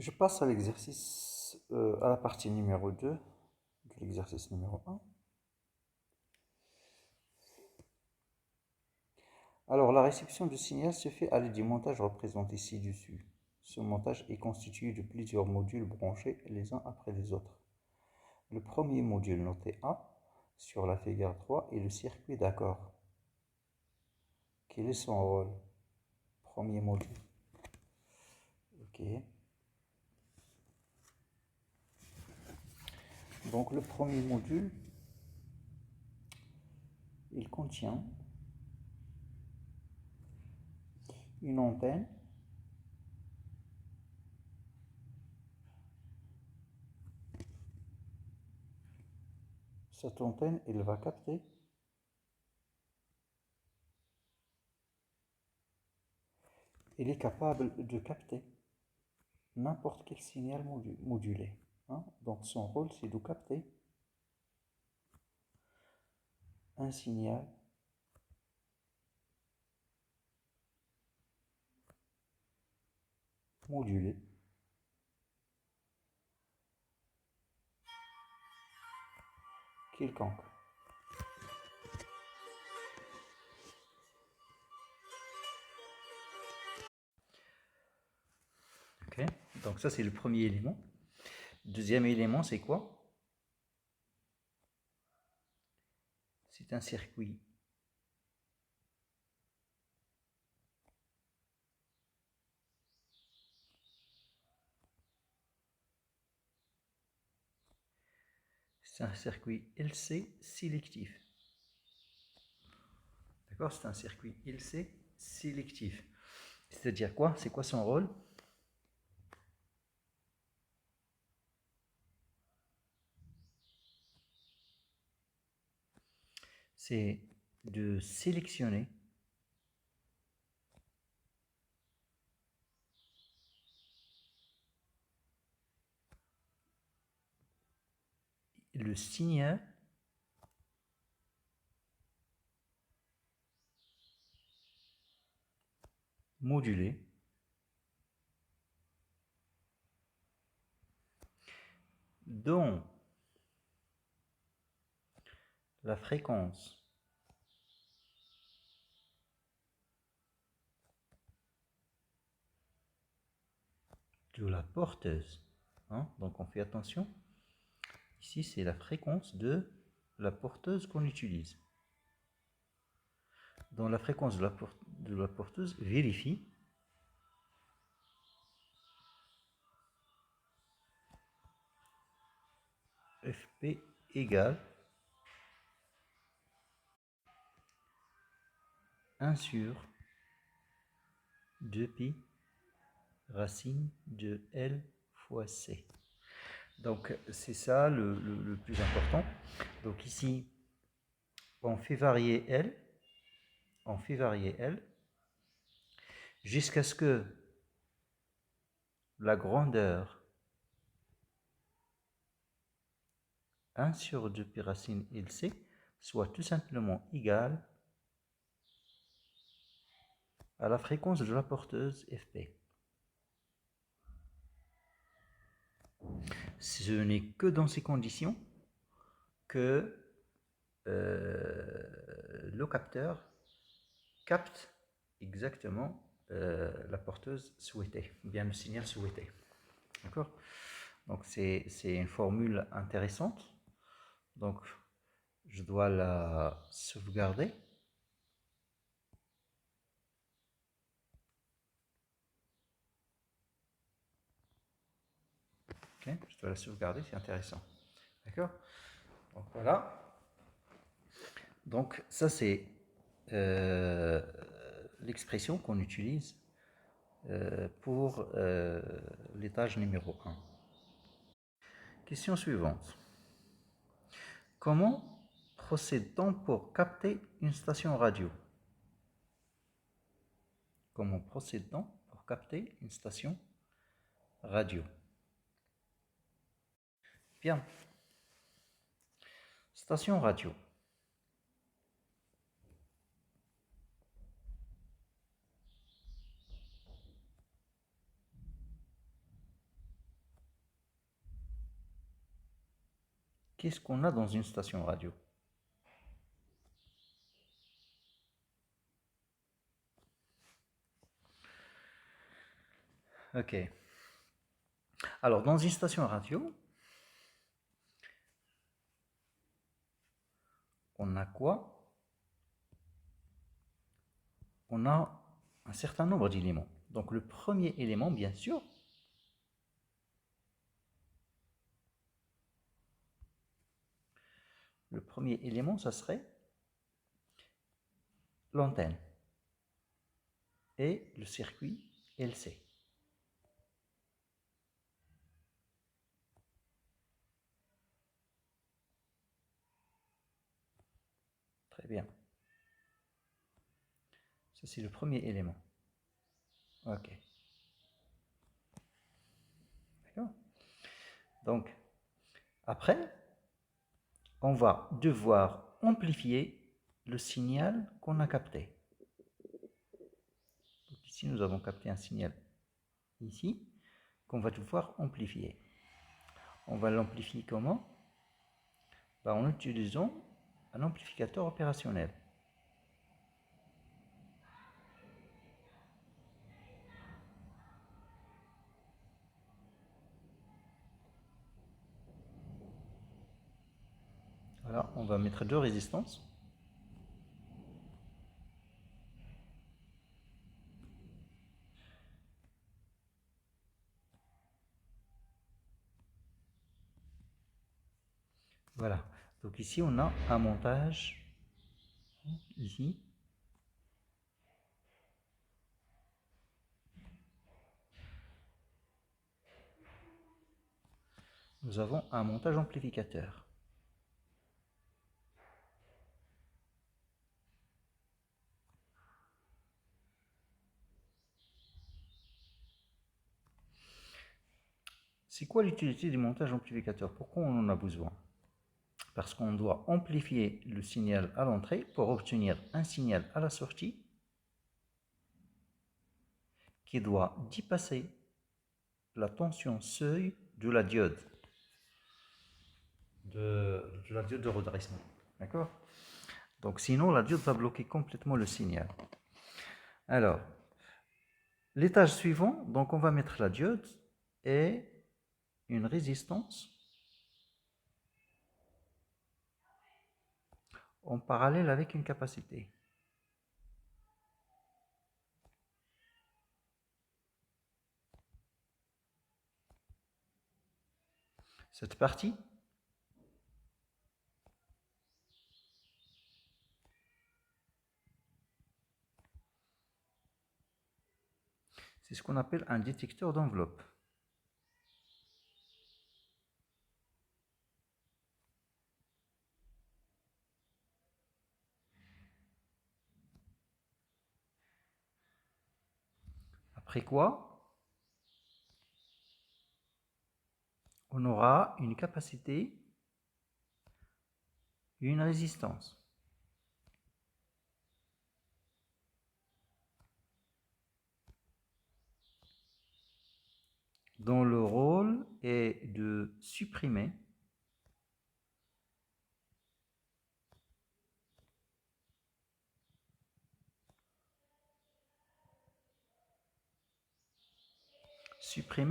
Je passe à l'exercice, à la partie numéro 2 de l'exercice numéro un. Alors, la réception du signal se fait à l'aide du montage représenté ci-dessus. Ce montage est constitué de plusieurs modules branchés les uns après les autres. Le premier module noté A sur la figure 3 est le circuit d'accord. Quel est son rôle? Premier module. Ok. Donc le premier module, il contient une antenne Cette antenne, elle va capter. Elle est capable de capter n'importe quel signal modulé. Hein. Donc son rôle, c'est de capter un signal modulé quelconque. Ok. Donc ça, c'est le premier élément. Deuxième élément, c'est quoi? C'est un circuit LC sélectif. D'accord? C'est un circuit LC sélectif. C'est-à-dire quoi? C'est quoi son rôle? C'est de sélectionner le signal modulé dont la fréquence de la porteuse. Hein? Donc on fait attention. Ici, c'est la fréquence de la porteuse qu'on utilise. Dans la fréquence de la porteuse, vérifie FP égale 1 sur 2pi racine de L fois C. Donc c'est ça le plus important. Donc ici, on fait varier L jusqu'à ce que la grandeur 1 sur 2pi racine LC soit tout simplement égale à la fréquence de la porteuse Fp. Ce n'est que dans ces conditions que le capteur capte exactement la porteuse souhaitée, bien le signal souhaité. D'accord? Donc c'est une formule intéressante. Donc je dois la sauvegarder. Okay, je dois la sauvegarder, c'est intéressant. D'accord? Donc voilà. Donc ça c'est l'expression qu'on utilise pour l'étage numéro 1. Question suivante. Comment procède-t-on pour capter une station radio? Comment procède-t-on pour capter une station radio? Bien. Station radio. qu'est-ce qu'on a dans une station radio? Ok. Alors, dans une station radio, on a quoi? On a un certain nombre d'éléments. Donc, le premier élément, bien sûr, ça serait l'antenne et le circuit LC. Très bien. Ça, c'est le premier élément. Ok. D'accord. Donc, après, on va devoir amplifier le signal qu'on a capté. Donc ici, nous avons capté un signal ici qu'on va devoir amplifier. On va l'amplifier comment? En utilisant un amplificateur opérationnel. Voilà, on va mettre deux résistances. Voilà, donc ici on a un montage, ici. Nous avons un montage amplificateur. C'est quoi l'utilité du montage amplificateur? Pourquoi on en a besoin? Parce qu'on doit amplifier le signal à l'entrée pour obtenir un signal à la sortie qui doit dépasser la tension seuil de la diode de redressement. D'accord? Donc sinon, la diode va bloquer complètement le signal. Alors, l'étage suivant, donc on va mettre la diode et une résistance en parallèle avec une capacité. Cette partie c'est ce qu'on appelle un détecteur d'enveloppe. Après quoi, on aura une capacité et une résistance. Dont le rôle est de supprimer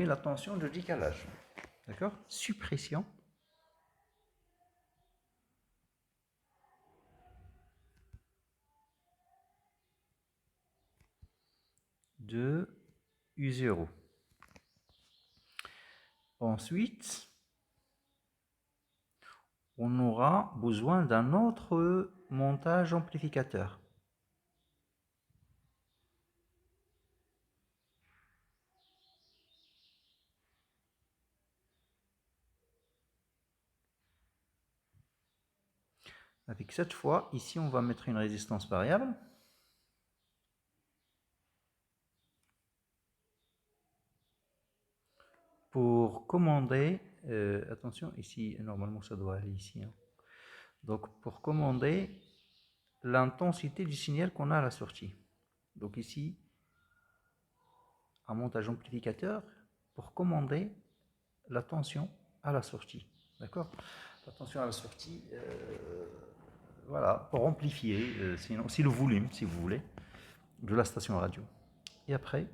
la tension de décalage. D'accord? Suppression de U0. Ensuite, on aura besoin d'un autre montage amplificateur. Avec cette fois, ici, on va mettre une résistance variable. Pour commander, attention, ici, normalement, ça doit aller ici. Hein. Donc, pour commander l'intensité du signal qu'on a à la sortie. Donc ici, un montage amplificateur pour commander la tension à la sortie. D'accord? Attention à la sortie, voilà, pour amplifier, sinon, si le volume, si vous voulez, de la station radio. Et après,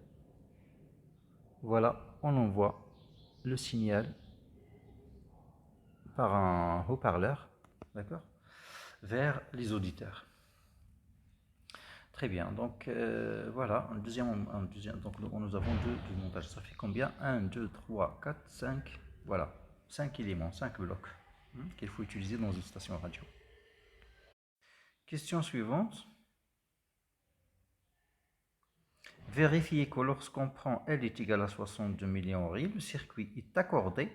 voilà, on envoie le signal par un haut-parleur, d'accord, vers les auditeurs. Très bien, donc voilà, un deuxième, donc nous avons deux montages. Ça fait combien? 1, 2, 3, 4, 5, voilà, 5 éléments, 5 blocs qu'il faut utiliser dans une station radio. Question suivante. Vérifiez que lorsqu'on prend L est égal à 62 millihenries, le circuit est accordé.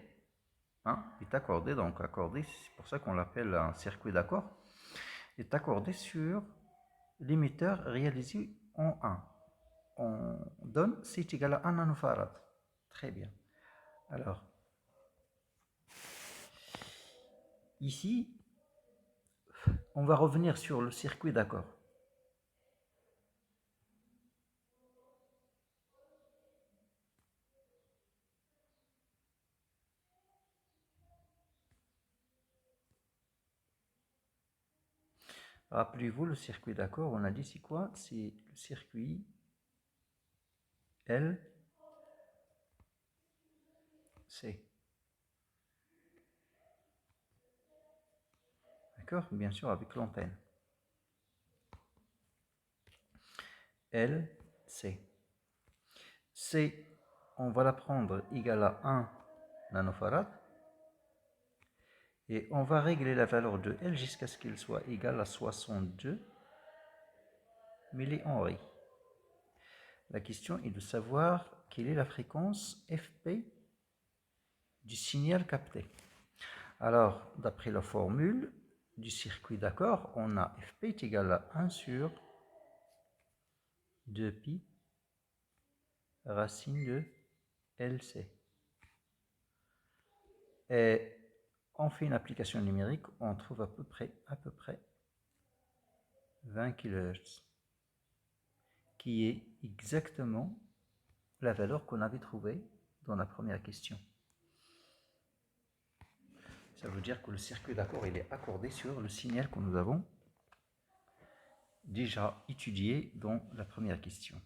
Est accordé, donc accordé, c'est pour ça qu'on l'appelle un circuit d'accord, est accordé sur l'émetteur réalisé en 1. On donne C est égal à 1 nanofarad. Très bien. Alors, ici, on va revenir sur le circuit d'accord. Rappelez-vous, le circuit d'accord, on a dit c'est quoi? C'est le circuit L, C. D'accord? Bien sûr, avec l'antenne. L, C. C, on va la prendre égale à 1 nanofarad. Et on va régler la valeur de L jusqu'à ce qu'il soit égal à 62 millihenries. La question est de savoir quelle est la fréquence FP du signal capté. Alors, d'après la formule du circuit d'accord, on a FP est égal à 1 sur 2pi racine de LC. Et on fait une application numérique, on trouve à peu près 20 kHz, qui est exactement la valeur qu'on avait trouvée dans la première question. Ça veut dire que le circuit d'accord il est accordé sur le signal que nous avons déjà étudié dans la première question.